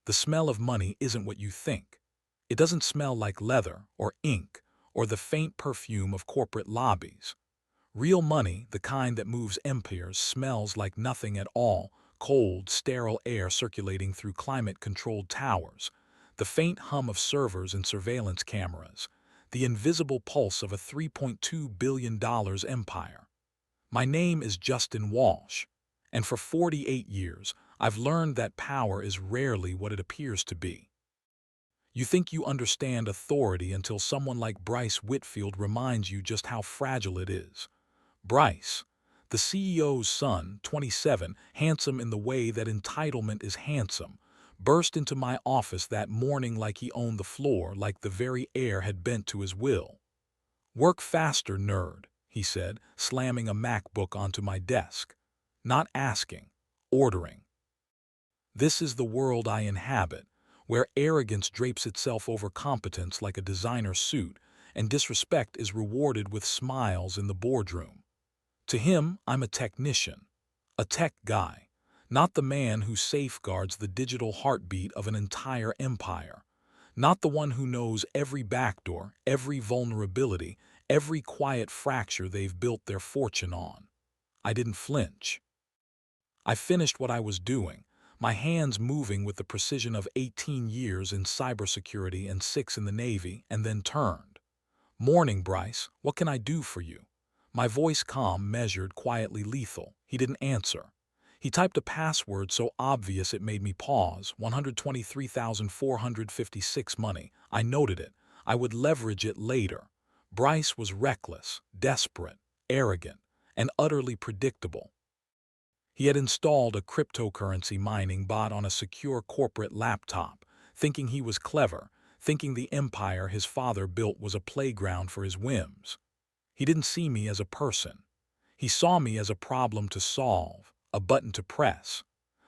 The smell of money isn't what you think. It doesn't smell like leather or ink or the faint perfume of corporate lobbies. Real money, the kind that moves empires, smells like nothing at all: cold, sterile air circulating through climate-controlled towers, the faint hum of servers and surveillance cameras, the invisible pulse of a $3.2 billion empire. My name is Justin Walsh, and for 48 years, I've learned that power is rarely what it appears to be. You think you understand authority until someone like Bryce Whitfield reminds you just how fragile it is. Bryce, the CEO's son, 27, handsome in the way that entitlement is handsome, burst into my office that morning like he owned the floor, like the very air had bent to his will. "Work faster, nerd," he said, slamming a MacBook onto my desk. Not asking, ordering. This is the world I inhabit, where arrogance drapes itself over competence like a designer suit, and disrespect is rewarded with smiles in the boardroom. To him, I'm a technician, a tech guy, not the man who safeguards the digital heartbeat of an entire empire, not the one who knows every backdoor, every vulnerability, every quiet fracture they've built their fortune on. I didn't flinch. I finished what I was doing, my hands moving with the precision of 18 years in cybersecurity and 6 in the Navy, and then turned. "Morning, Bryce. What can I do for you?" My voice calm, measured, quietly lethal. He didn't answer. He typed a password so obvious it made me pause. 123,456 money. I noted it. I would leverage it later. Bryce was reckless, desperate, arrogant, and utterly predictable. He had installed a cryptocurrency mining bot on a secure corporate laptop, thinking he was clever, thinking the empire his father built was a playground for his whims. He didn't see me as a person. He saw me as a problem to solve, a button to press.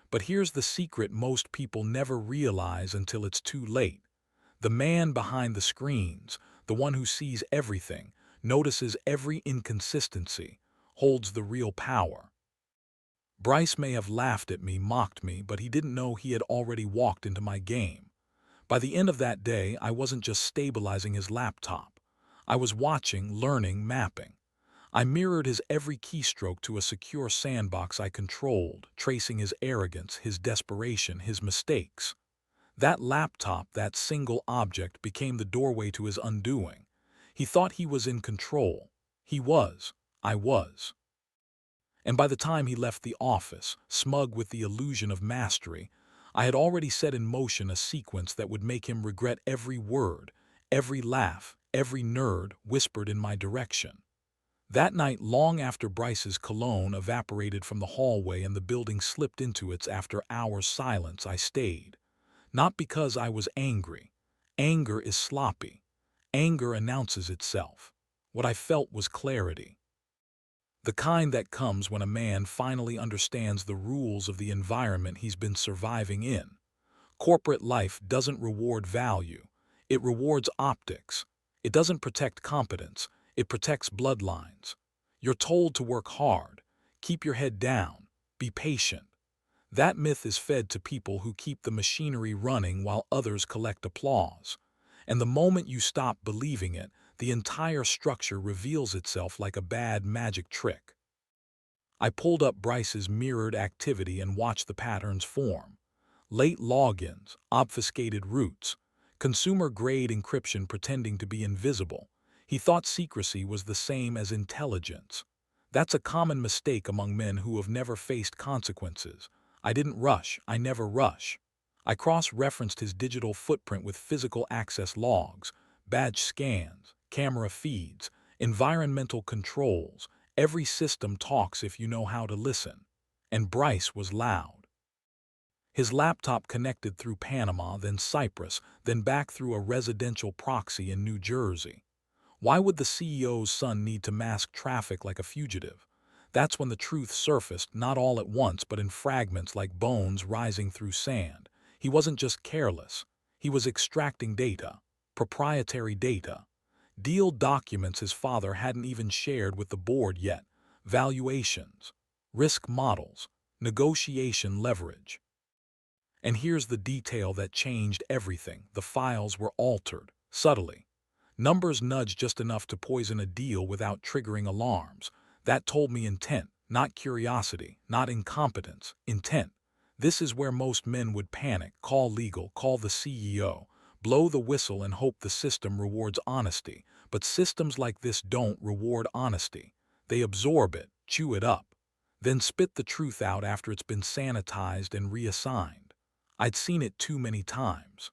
But here's the secret most people never realize until it's too late. The man behind the screens, the one who sees everything, notices every inconsistency, holds the real power. Bryce may have laughed at me, mocked me, but he didn't know he had already walked into my game. By the end of that day, I wasn't just stabilizing his laptop. I was watching, learning, mapping. I mirrored his every keystroke to a secure sandbox I controlled, tracing his arrogance, his desperation, his mistakes. That laptop, that single object, became the doorway to his undoing. He thought he was in control. He was. I was. And by the time he left the office, smug with the illusion of mastery, I had already set in motion a sequence that would make him regret every word, every laugh, every nerd whispered in my direction. That night, long after Bryce's cologne evaporated from the hallway and the building slipped into its after-hours silence, I stayed. Not because I was angry. Anger is sloppy. Anger announces itself. What I felt was clarity. The kind that comes when a man finally understands the rules of the environment he's been surviving in. Corporate life doesn't reward value. It rewards optics. It doesn't protect competence. It protects bloodlines. You're told to work hard, keep your head down, be patient. That myth is fed to people who keep the machinery running while others collect applause. And the moment you stop believing it, the entire structure reveals itself like a bad magic trick. I pulled up Bryce's mirrored activity and watched the patterns form. Late logins, obfuscated routes, consumer-grade encryption pretending to be invisible. He thought secrecy was the same as intelligence. That's a common mistake among men who have never faced consequences. I didn't rush. I never rush. I cross-referenced his digital footprint with physical access logs, badge scans, camera feeds, environmental controls. Every system talks if you know how to listen. And Bryce was loud. His laptop connected through Panama, then Cyprus, then back through a residential proxy in New Jersey. Why would the CEO's son need to mask traffic like a fugitive? That's when the truth surfaced, not all at once, but in fragments like bones rising through sand. He wasn't just careless. He was extracting data, proprietary data. Deal documents his father hadn't even shared with the board yet, valuations, risk models, negotiation leverage. And here's the detail that changed everything. The files were altered, subtly. Numbers nudged just enough to poison a deal without triggering alarms. That told me intent, not curiosity, not incompetence, intent. This is where most men would panic, call legal, call the CEO, blow the whistle and hope the system rewards honesty. But systems like this don't reward honesty. They absorb it, chew it up, then spit the truth out after it's been sanitized and reassigned. I'd seen it too many times.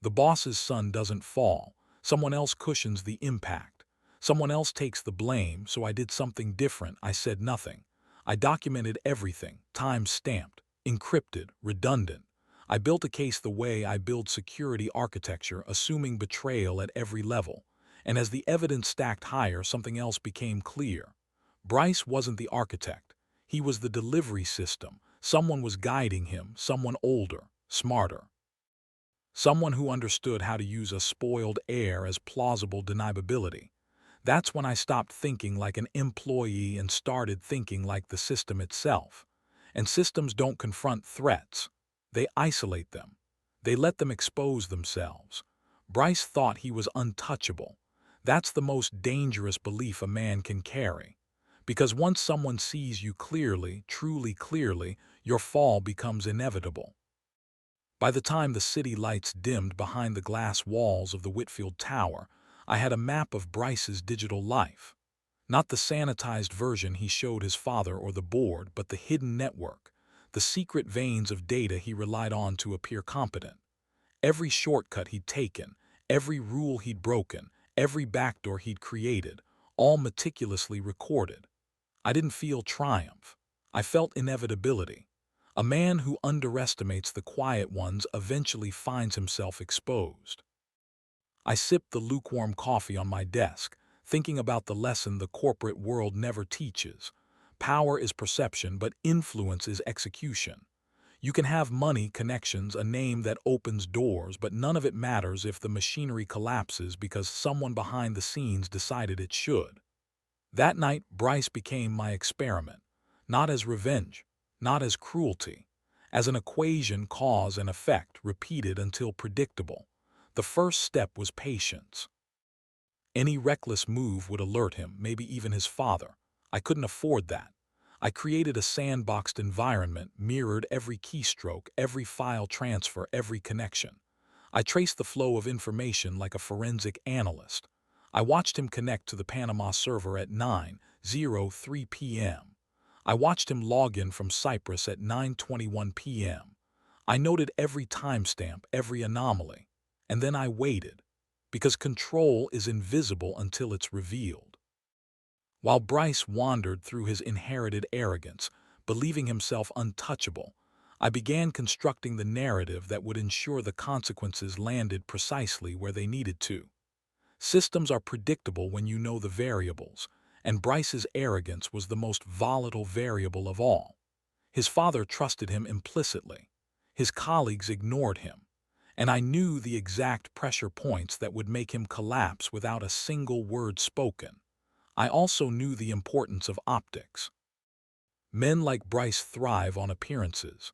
The boss's son doesn't fall. Someone else cushions the impact. Someone else takes the blame, so I did something different. I said nothing. I documented everything, time-stamped, encrypted, redundant. I built a case the way I build security architecture, assuming betrayal at every level. And as the evidence stacked higher, something else became clear. Bryce wasn't the architect. He was the delivery system. Someone was guiding him, someone older, smarter. Someone who understood how to use a spoiled heir as plausible deniability. That's when I stopped thinking like an employee and started thinking like the system itself. And systems don't confront threats. They isolate them. They let them expose themselves. Bryce thought he was untouchable. That's the most dangerous belief a man can carry. Because once someone sees you clearly, truly clearly, your fall becomes inevitable. By the time the city lights dimmed behind the glass walls of the Whitfield Tower, I had a map of Bryce's digital life. Not the sanitized version he showed his father or the board, but the hidden network, the secret veins of data he relied on to appear competent. Every shortcut he'd taken, every rule he'd broken, every backdoor he'd created, all meticulously recorded. I didn't feel triumph. I felt inevitability. A man who underestimates the quiet ones eventually finds himself exposed. I sipped the lukewarm coffee on my desk, thinking about the lesson the corporate world never teaches. Power is perception, but influence is execution. You can have money, connections, a name that opens doors, but none of it matters if the machinery collapses because someone behind the scenes decided it should. That night, Bryce became my experiment, not as revenge, not as cruelty, as an equation, cause and effect, repeated until predictable. The first step was patience. Any reckless move would alert him, maybe even his father. I couldn't afford that. I created a sandboxed environment, mirrored every keystroke, every file transfer, every connection. I traced the flow of information like a forensic analyst. I watched him connect to the Panama server at 9:03 p.m. I watched him log in from Cyprus at 9:21 p.m. I noted every timestamp, every anomaly. And then I waited, because control is invisible until it's revealed. While Bryce wandered through his inherited arrogance, believing himself untouchable, I began constructing the narrative that would ensure the consequences landed precisely where they needed to. Systems are predictable when you know the variables, and Bryce's arrogance was the most volatile variable of all. His father trusted him implicitly. His colleagues ignored him. And I knew the exact pressure points that would make him collapse without a single word spoken. I also knew the importance of optics. Men like Bryce thrive on appearances.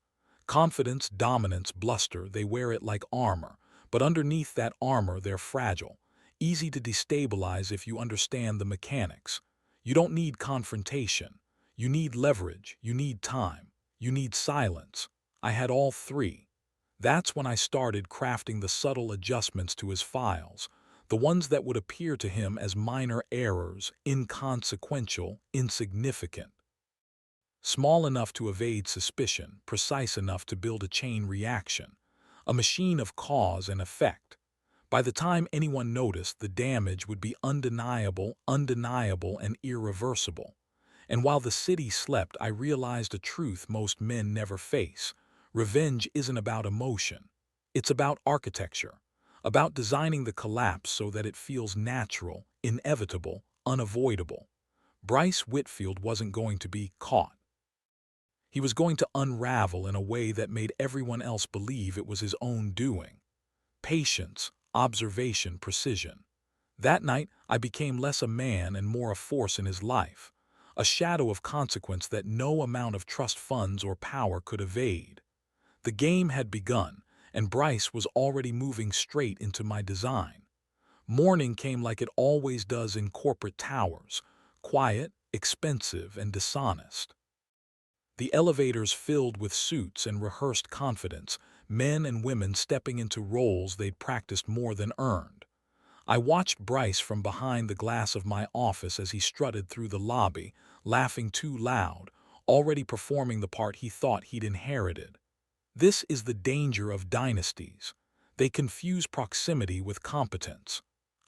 Confidence, dominance, bluster, they wear it like armor, but underneath that armor they're fragile, easy to destabilize if you understand the mechanics. You don't need confrontation. You need leverage, you need time, you need silence. I had all three. That's when I started crafting the subtle adjustments to his files, the ones that would appear to him as minor errors, inconsequential, insignificant. Small enough to evade suspicion, precise enough to build a chain reaction, a machine of cause and effect. By the time anyone noticed, the damage would be undeniable, and irreversible. And while the city slept, I realized a truth most men never face. Revenge isn't about emotion. It's about architecture, about designing the collapse so that it feels natural, inevitable, unavoidable. Bryce Whitfield wasn't going to be caught. He was going to unravel in a way that made everyone else believe it was his own doing. Patience, observation, precision. That night, I became less a man and more a force in his life, a shadow of consequence that no amount of trust funds or power could evade. The game had begun, and Bryce was already moving straight into my design. Morning came like it always does in corporate towers, quiet, expensive, and dishonest. The elevators filled with suits and rehearsed confidence, men and women stepping into roles they'd practiced more than earned. I watched Bryce from behind the glass of my office as he strutted through the lobby, laughing too loud, already performing the part he thought he'd inherited. This is the danger of dynasties. They confuse proximity with competence.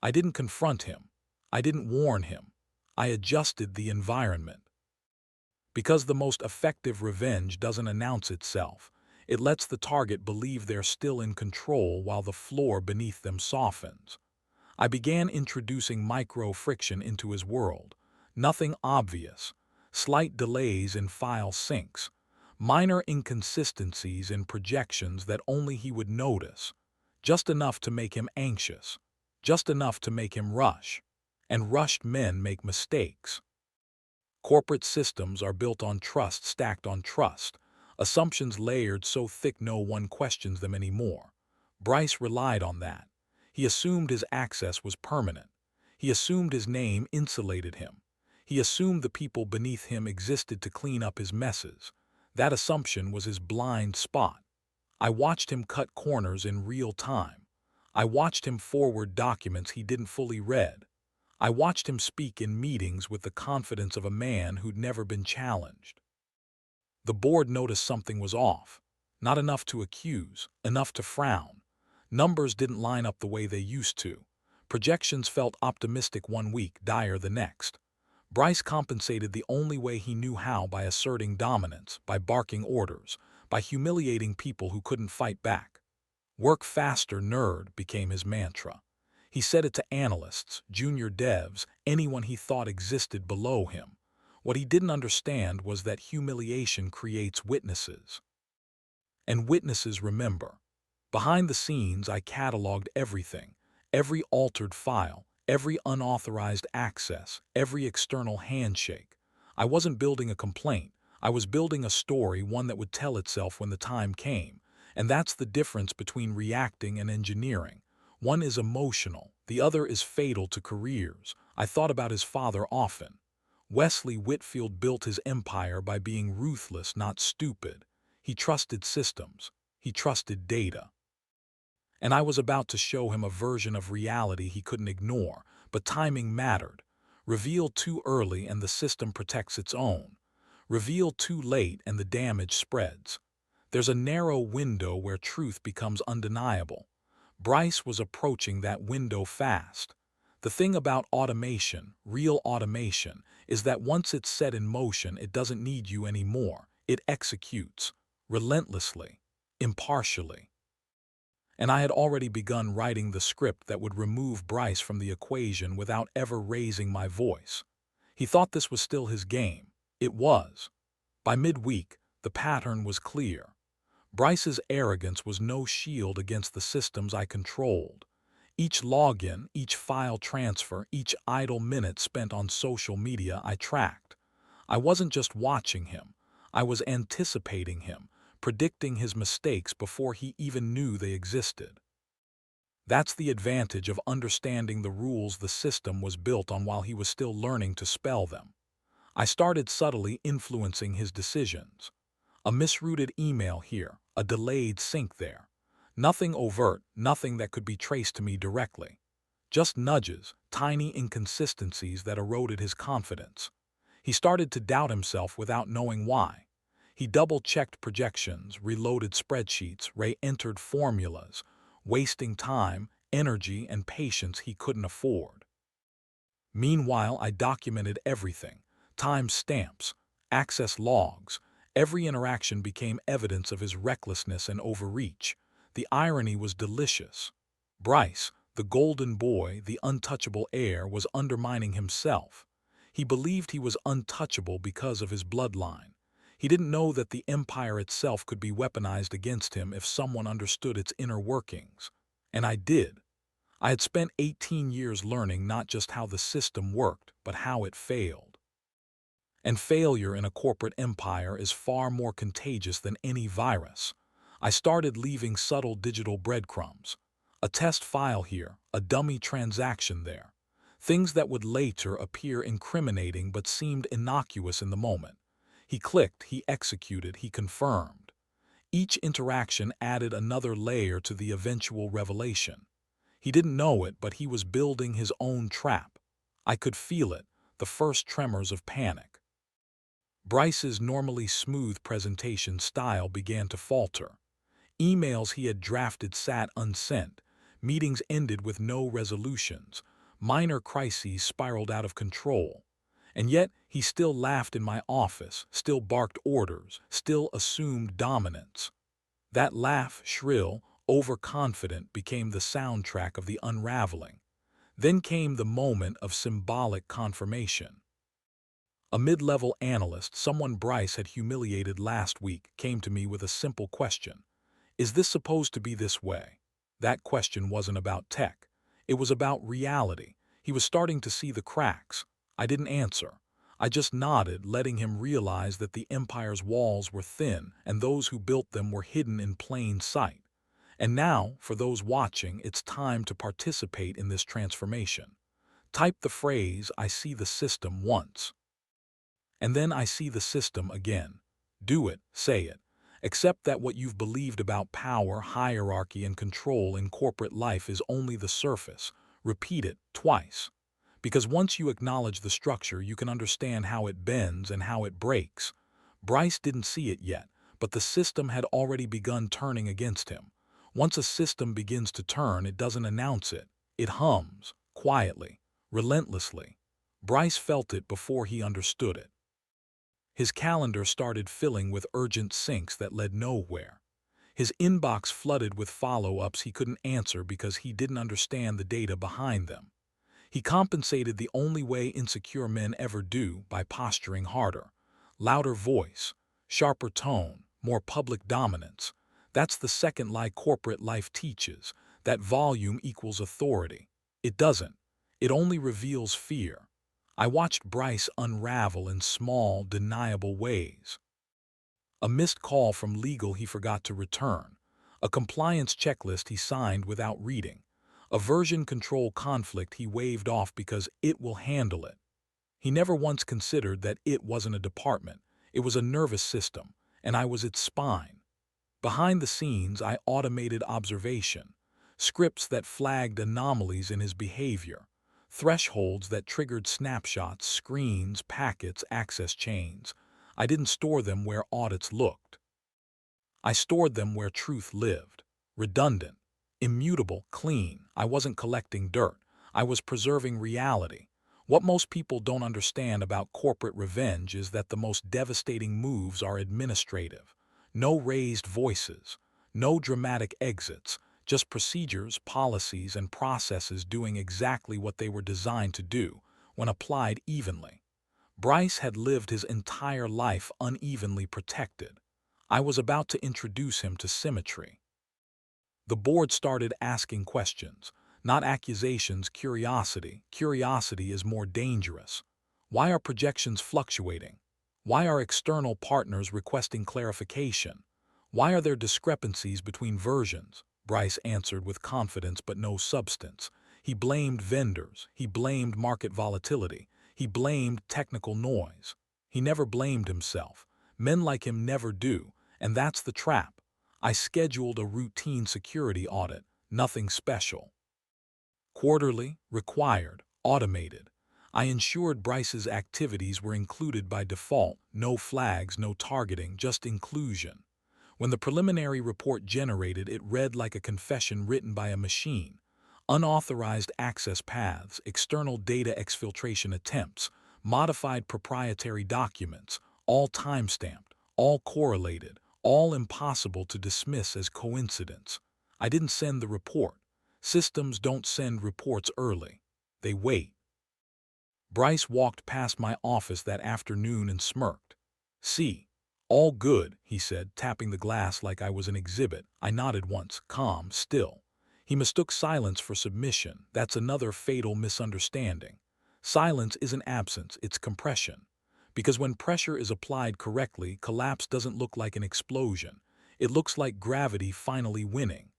I didn't confront him. I didn't warn him. I adjusted the environment. Because the most effective revenge doesn't announce itself, it lets the target believe they're still in control while the floor beneath them softens. I began introducing micro-friction into his world. Nothing obvious. Slight delays in file syncs. Minor inconsistencies in projections that only he would notice. Just enough to make him anxious. Just enough to make him rush. And rushed men make mistakes. Corporate systems are built on trust stacked on trust, assumptions layered so thick no one questions them anymore. Bryce relied on that. He assumed his access was permanent. He assumed his name insulated him. He assumed the people beneath him existed to clean up his messes. That assumption was his blind spot. I watched him cut corners in real time. I watched him forward documents he didn't fully read. I watched him speak in meetings with the confidence of a man who'd never been challenged. The board noticed something was off. Not enough to accuse, enough to frown. Numbers didn't line up the way they used to. Projections felt optimistic one week, dire the next. Bryce compensated the only way he knew how, by asserting dominance, by barking orders, by humiliating people who couldn't fight back. Work faster, nerd, became his mantra. He said it to analysts, junior devs, anyone he thought existed below him. What he didn't understand was that humiliation creates witnesses. And witnesses remember. Behind the scenes, I cataloged everything, every altered file, every unauthorized access, every external handshake. I wasn't building a complaint. I was building a story, one that would tell itself when the time came. And that's the difference between reacting and engineering. One is emotional, the other is fatal to careers. I thought about his father often. Wesley Whitfield built his empire by being ruthless, not stupid. He trusted systems. He trusted data. And I was about to show him a version of reality he couldn't ignore, but timing mattered. Reveal too early and the system protects its own. Reveal too late and the damage spreads. There's a narrow window where truth becomes undeniable. Bryce was approaching that window fast. The thing about automation, real automation, is that once it's set in motion, it doesn't need you anymore. It executes, relentlessly, impartially. And I had already begun writing the script that would remove Bryce from the equation without ever raising my voice. He thought this was still his game. It was. By midweek, the pattern was clear. Bryce's arrogance was no shield against the systems I controlled. Each login, each file transfer, each idle minute spent on social media I tracked. I wasn't just watching him. I was anticipating him, predicting his mistakes before he even knew they existed. That's the advantage of understanding the rules the system was built on while he was still learning to spell them. I started subtly influencing his decisions. A misrouted email here, a delayed sync there. Nothing overt, nothing that could be traced to me directly. Just nudges, tiny inconsistencies that eroded his confidence. He started to doubt himself without knowing why. He double-checked projections, reloaded spreadsheets, re-entered formulas, wasting time, energy, and patience he couldn't afford. Meanwhile, I documented everything. Time stamps, access logs. Every interaction became evidence of his recklessness and overreach. The irony was delicious. Bryce, the golden boy, the untouchable heir, was undermining himself. He believed he was untouchable because of his bloodline. He didn't know that the empire itself could be weaponized against him if someone understood its inner workings. And I did. I had spent 18 years learning not just how the system worked, but how it failed. And failure in a corporate empire is far more contagious than any virus. I started leaving subtle digital breadcrumbs. A test file here, a dummy transaction there. Things that would later appear incriminating but seemed innocuous in the moment. He clicked, he executed, he confirmed. Each interaction added another layer to the eventual revelation. He didn't know it, but he was building his own trap. I could feel it, the first tremors of panic. Bryce's normally smooth presentation style began to falter. Emails he had drafted sat unsent, meetings ended with no resolutions, minor crises spiraled out of control. And yet he still laughed in my office, still barked orders, still assumed dominance. That laugh, shrill, overconfident, became the soundtrack of the unraveling. Then came the moment of symbolic confirmation. A mid-level analyst, someone Bryce had humiliated last week, came to me with a simple question. Is this supposed to be this way? That question wasn't about tech. It was about reality. He was starting to see the cracks. I didn't answer. I just nodded, letting him realize that the empire's walls were thin and those who built them were hidden in plain sight. And now, for those watching, it's time to participate in this transformation. Type the phrase, "I see the system," once. And then I see the system again. Do it, say it. Accept that what you've believed about power, hierarchy, and control in corporate life is only the surface. Repeat it twice. Because once you acknowledge the structure, you can understand how it bends and how it breaks. Bryce didn't see it yet, but the system had already begun turning against him. Once a system begins to turn, it doesn't announce it. It hums, quietly, relentlessly. Bryce felt it before he understood it. His calendar started filling with urgent syncs that led nowhere. His inbox flooded with follow-ups he couldn't answer because he didn't understand the data behind them. He compensated the only way insecure men ever do, by posturing harder. Louder voice, sharper tone, more public dominance. That's the second lie corporate life teaches, that volume equals authority. It doesn't. It only reveals fear. I watched Bryce unravel in small, deniable ways. A missed call from legal he forgot to return. A compliance checklist he signed without reading. A version control conflict he waved off because it will handle it. He never once considered that it wasn't a department. It was a nervous system, and I was its spine. Behind the scenes, I automated observation. Scripts that flagged anomalies in his behavior. Thresholds that triggered snapshots, screens, packets, access chains. I didn't store them where audits looked. I stored them where truth lived. Redundant, immutable, clean. I wasn't collecting dirt. I was preserving reality. What most people don't understand about corporate revenge is that the most devastating moves are administrative. No raised voices, no dramatic exits, just procedures, policies, and processes doing exactly what they were designed to do, when applied evenly. Bryce had lived his entire life unevenly protected. I was about to introduce him to symmetry. The board started asking questions, not accusations, curiosity. Curiosity is more dangerous. Why are projections fluctuating? Why are external partners requesting clarification? Why are there discrepancies between versions? Bryce answered with confidence but no substance. He blamed vendors. He blamed market volatility. He blamed technical noise. He never blamed himself. Men like him never do, and that's the trap. I scheduled a routine security audit, nothing special. Quarterly, required, automated. I ensured Bryce's activities were included by default, no flags, no targeting, just inclusion. When the preliminary report generated, it read like a confession written by a machine. Unauthorized access paths, external data exfiltration attempts, modified proprietary documents, all time-stamped, all correlated, all impossible to dismiss as coincidence. I didn't send the report. Systems don't send reports early. They wait. Bryce walked past my office that afternoon and smirked. "See, all good," he said, tapping the glass like I was an exhibit. I nodded once, calm, still. He mistook silence for submission. That's another fatal misunderstanding. Silence isn't absence, it's compression. Because when pressure is applied correctly, collapse doesn't look like an explosion. It looks like gravity finally winning.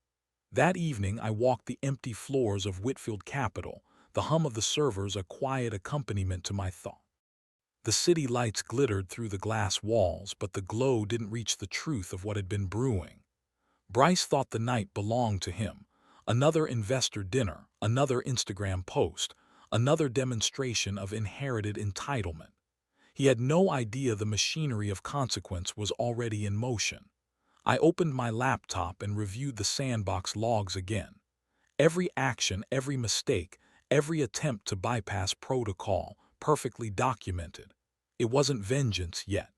That evening, I walked the empty floors of Whitfield Capital, the hum of the servers a quiet accompaniment to my thought. The city lights glittered through the glass walls, but the glow didn't reach the truth of what had been brewing. Bryce thought the night belonged to him. Another investor dinner, another Instagram post, another demonstration of inherited entitlement. He had no idea the machinery of consequence was already in motion. I opened my laptop and reviewed the sandbox logs again. Every action, every mistake, every attempt to bypass protocol, perfectly documented. It wasn't vengeance yet.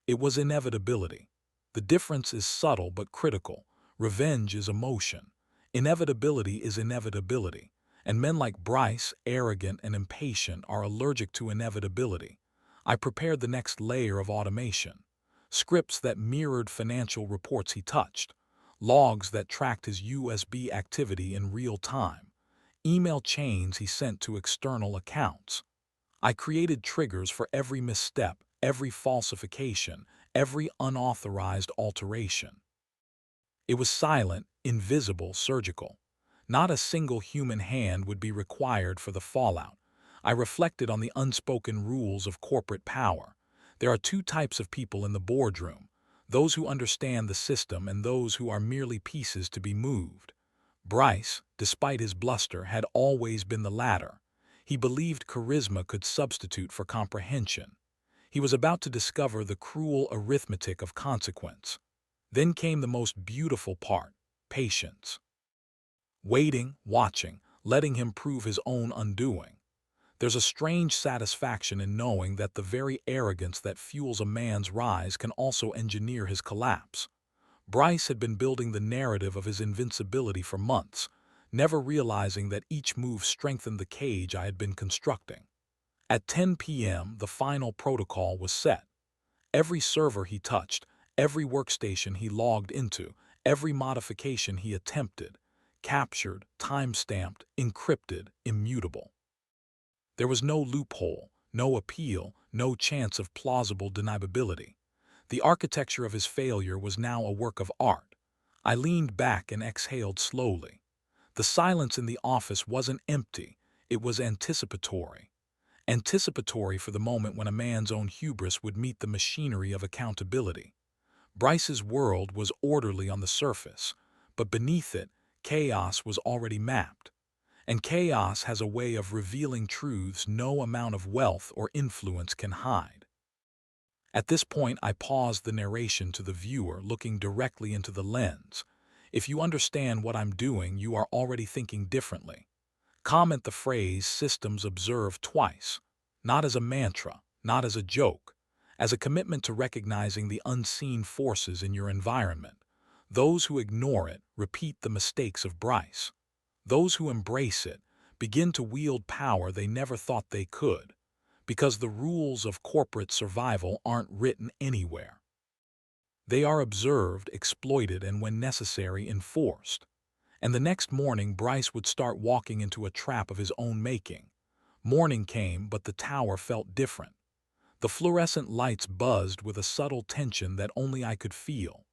It was inevitability. The difference is subtle but critical. Revenge is emotion. Inevitability is inevitability. And men like Bryce, arrogant and impatient, are allergic to inevitability. I prepared the next layer of automation. Scripts that mirrored financial reports he touched. Logs that tracked his USB activity in real time. Email chains he sent to external accounts. I created triggers for every misstep, every falsification, every unauthorized alteration. It was silent, invisible, surgical. Not a single human hand would be required for the fallout. I reflected on the unspoken rules of corporate power. There are two types of people in the boardroom: those who understand the system and those who are merely pieces to be moved. Bryce, despite his bluster, had always been the latter. He believed charisma could substitute for comprehension. He was about to discover the cruel arithmetic of consequence. Then came the most beautiful part: patience. Waiting, watching, letting him prove his own undoing. There's a strange satisfaction in knowing that the very arrogance that fuels a man's rise can also engineer his collapse. Bryce had been building the narrative of his invincibility for months, never realizing that each move strengthened the cage I had been constructing. At 10 p.m., the final protocol was set. Every server he touched, every workstation he logged into, every modification he attempted, captured, time-stamped, encrypted, immutable. There was no loophole, no appeal, no chance of plausible deniability. The architecture of his failure was now a work of art. I leaned back and exhaled slowly. The silence in the office wasn't empty, it was anticipatory. Anticipatory for the moment when a man's own hubris would meet the machinery of accountability. Bryce's world was orderly on the surface, but beneath it, chaos was already mapped. And chaos has a way of revealing truths no amount of wealth or influence can hide. At this point, I paused the narration to the viewer, looking directly into the lens. If you understand what I'm doing, you are already thinking differently. Comment the phrase "systems observe" twice, not as a mantra, not as a joke, as a commitment to recognizing the unseen forces in your environment. Those who ignore it repeat the mistakes of Bryce. Those who embrace it begin to wield power they never thought they could, because the rules of corporate survival aren't written anywhere. They are observed, exploited, and when necessary, enforced. And the next morning, Bryce would start walking into a trap of his own making. Morning came, but the tower felt different. The fluorescent lights buzzed with a subtle tension that only I could feel.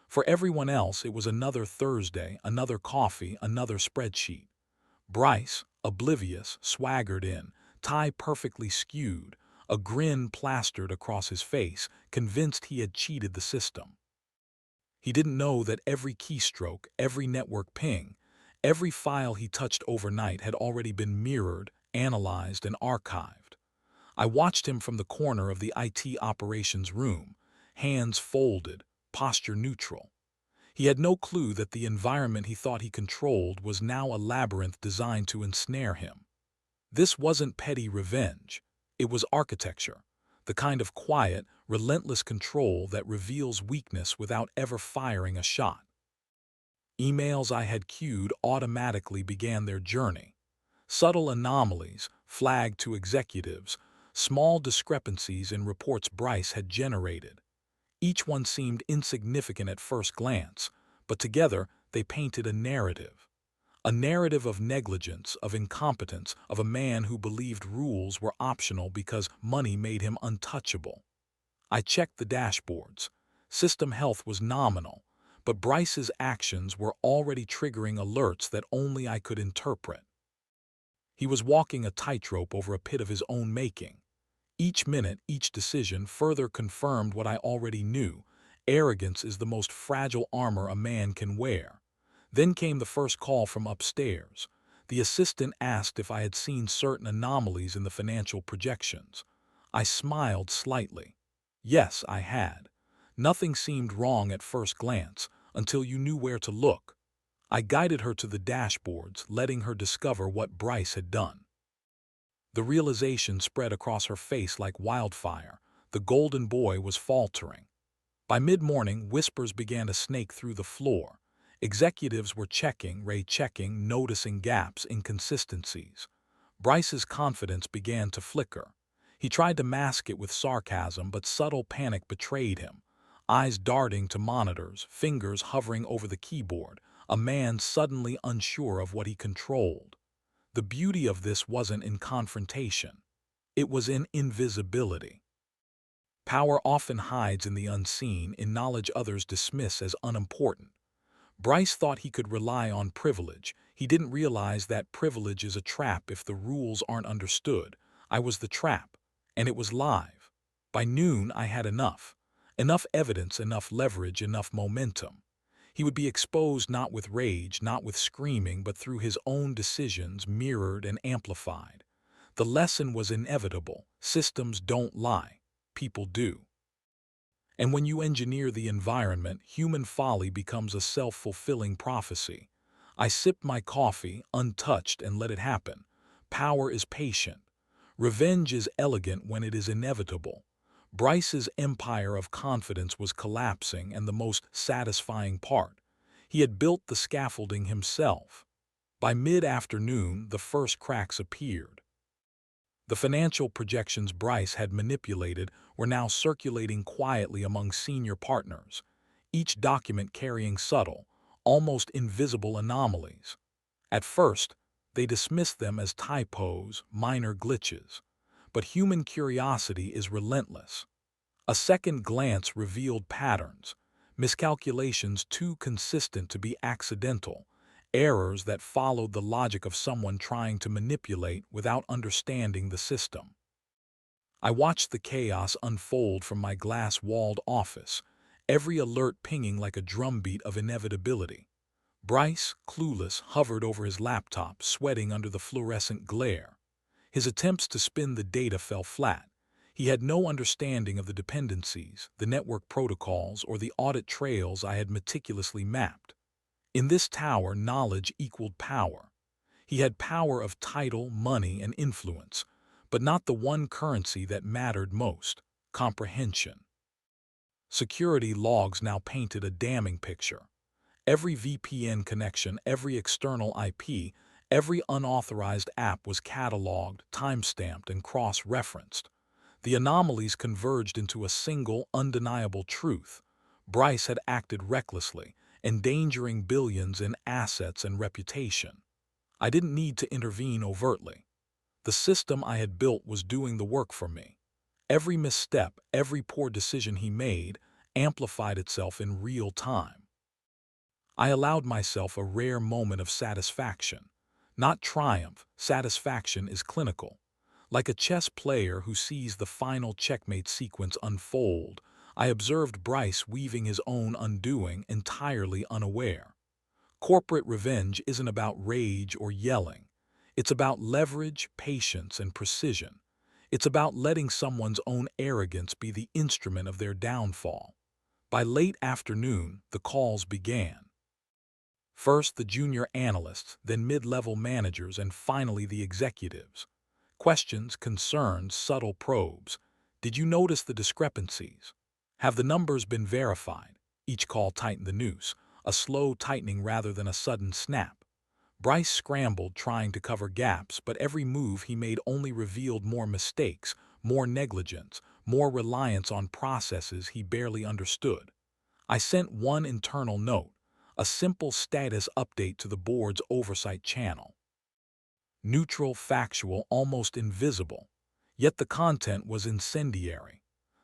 For everyone else, it was another Thursday, another coffee, another spreadsheet. Bryce, oblivious, swaggered in, tie perfectly skewed, a grin plastered across his face, convinced he had cheated the system. He didn't know that every keystroke, every network ping, every file he touched overnight had already been mirrored, analyzed, and archived. I watched him from the corner of the IT operations room, hands folded, posture neutral. He had no clue that the environment he thought he controlled was now a labyrinth designed to ensnare him. This wasn't petty revenge. It was architecture, the kind of quiet, relentless control that reveals weakness without ever firing a shot. Emails I had queued automatically began their journey. Subtle anomalies, flagged to executives, small discrepancies in reports Bryce had generated. Each one seemed insignificant at first glance, but together they painted a narrative. A narrative of negligence, of incompetence, of a man who believed rules were optional because money made him untouchable. I checked the dashboards. System health was nominal, but Bryce's actions were already triggering alerts that only I could interpret. He was walking a tightrope over a pit of his own making. Each minute, each decision further confirmed what I already knew. Arrogance is the most fragile armor a man can wear. Then came the first call from upstairs. The assistant asked if I had seen certain anomalies in the financial projections. I smiled slightly. Yes, I had. Nothing seemed wrong at first glance, until you knew where to look. I guided her to the dashboards, letting her discover what Bryce had done. The realization spread across her face like wildfire. The golden boy was faltering. By mid-morning, whispers began to snake through the floor. Executives were checking, noticing gaps, inconsistencies. Bryce's confidence began to flicker. He tried to mask it with sarcasm, but subtle panic betrayed him. Eyes darting to monitors, fingers hovering over the keyboard, a man suddenly unsure of what he controlled. The beauty of this wasn't in confrontation. It was in invisibility. Power often hides in the unseen, in knowledge others dismiss as unimportant. Bryce thought he could rely on privilege. He didn't realize that privilege is a trap if the rules aren't understood. I was the trap, and it was live. By noon, I had enough. Enough evidence, enough leverage, enough momentum. He would be exposed not with rage, not with screaming, but through his own decisions, mirrored and amplified. The lesson was inevitable. Systems don't lie. People do. And when you engineer the environment, human folly becomes a self-fulfilling prophecy. I sipped my coffee, untouched, and let it happen. Power is patient. Revenge is elegant when it is inevitable. Bryce's empire of confidence was collapsing, and the most satisfying part, he had built the scaffolding himself. By mid-afternoon, the first cracks appeared. The financial projections Bryce had manipulated were now circulating quietly among senior partners, each document carrying subtle, almost invisible anomalies. At first, they dismissed them as typos, minor glitches. But human curiosity is relentless. A second glance revealed patterns, miscalculations too consistent to be accidental, errors that followed the logic of someone trying to manipulate without understanding the system. I watched the chaos unfold from my glass-walled office, every alert pinging like a drumbeat of inevitability. Bryce, clueless, hovered over his laptop, sweating under the fluorescent glare. His attempts to spin the data fell flat. He had no understanding of the dependencies, the network protocols, or the audit trails I had meticulously mapped. In this tower, knowledge equaled power. He had power of title, money, and influence, but not the one currency that mattered most: comprehension. Security logs now painted a damning picture. Every VPN connection, every external IP, every unauthorized app was cataloged, timestamped, and cross-referenced. The anomalies converged into a single, undeniable truth. Bryce had acted recklessly, endangering billions in assets and reputation. I didn't need to intervene overtly. The system I had built was doing the work for me. Every misstep, every poor decision he made, amplified itself in real time. I allowed myself a rare moment of satisfaction. Not triumph, satisfaction is clinical. Like a chess player who sees the final checkmate sequence unfold, I observed Bryce weaving his own undoing, entirely unaware. Corporate revenge isn't about rage or yelling. It's about leverage, patience, and precision. It's about letting someone's own arrogance be the instrument of their downfall. By late afternoon, the calls began. First the junior analysts, then mid-level managers, and finally the executives. Questions, concerns, subtle probes. Did you notice the discrepancies? Have the numbers been verified? Each call tightened the noose, a slow tightening rather than a sudden snap. Bryce scrambled, trying to cover gaps, but every move he made only revealed more mistakes, more negligence, more reliance on processes he barely understood. I sent one internal note, a simple status update to the board's oversight channel. Neutral, factual, almost invisible. Yet the content was incendiary.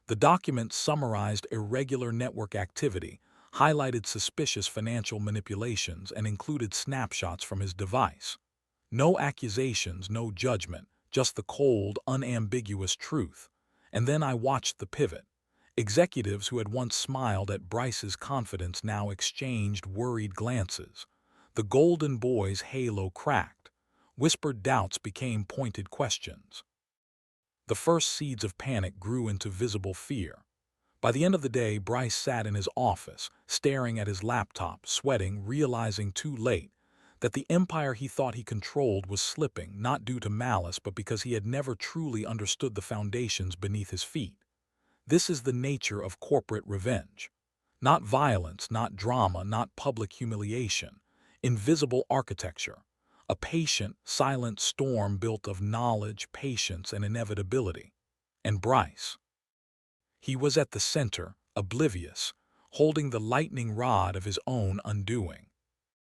The document summarized irregular network activity, highlighted suspicious financial manipulations, and included snapshots from his device. No accusations, no judgment, just the cold, unambiguous truth. And then I watched the pivot. Executives who had once smiled at Bryce's confidence now exchanged worried glances. The golden boy's halo cracked. Whispered doubts became pointed questions. The first seeds of panic grew into visible fear. By the end of the day, Bryce sat in his office, staring at his laptop, sweating, realizing too late that the empire he thought he controlled was slipping, not due to malice, but because he had never truly understood the foundations beneath his feet. This is the nature of corporate revenge. Not violence, not drama, not public humiliation. Invisible architecture. A patient, silent storm built of knowledge, patience, and inevitability. And Bryce. He was at the center, oblivious, holding the lightning rod of his own undoing.